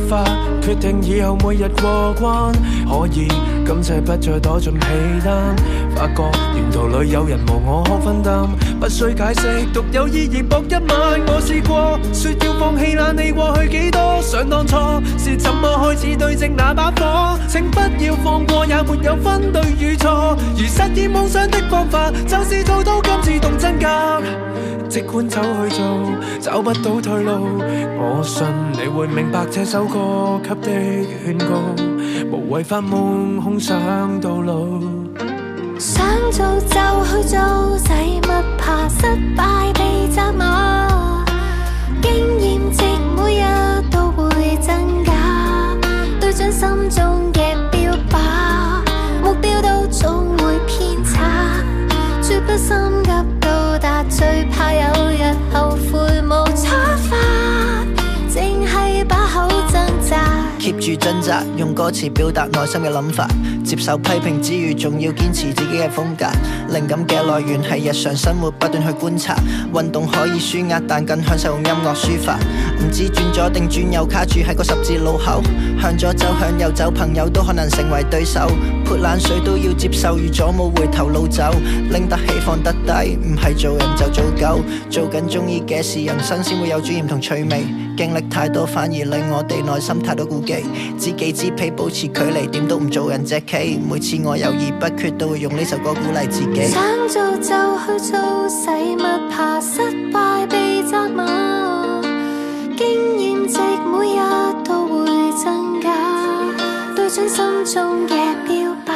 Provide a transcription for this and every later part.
法決定以後每日過關，可以感謝不再躲進被單，發覺沿途裏有人無我可分擔，不需解釋，獨有意義搏一晚。我試過說要放棄懶理過去幾多，想當初是怎麼開始對正那把火，請不要放過，也沒有分對與錯，而實現夢想的方法就是做到今次動真格，即管走去做，找不到退路，我信你會明白這首歌給的勸告，無謂發夢空想到老。想做就去做，使乜怕失敗被責罵？經驗值每日都會增加，對準心中嘅標靶，目標都總會偏差，絕不心急到達，最怕有日後悔無出發，淨係把口掙扎。keep 住掙扎，用歌詞表達內心嘅諗法，接受批評之餘，仲要堅持自己嘅風格。靈感嘅來源係日常生活，不斷去觀察。運動可以舒壓，但更享受用音樂抒發。唔知轉左定轉右，卡住喺個十字路口。向左走向右走，朋友都可能成為對手。潑冷水都要接受，預咗冇回頭路走。拎得起放得低，唔係做人就做狗。做緊中意嘅事，人生先會有尊嚴同趣味。經歷太多，反而令我哋內心太多顧忌。知己知彼，保持距離，點都唔做人隻棋。每次我猶豫不決，都會用呢首歌鼓勵自己。想做就去做，使乜怕失敗被責罵？經驗值每日都會增加，對準心中嘅標靶，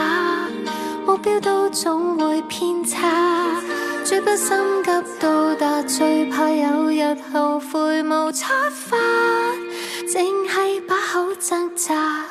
目標都總會偏差，絕不心急到達，最怕有日後悔無出發，淨係把口掙扎。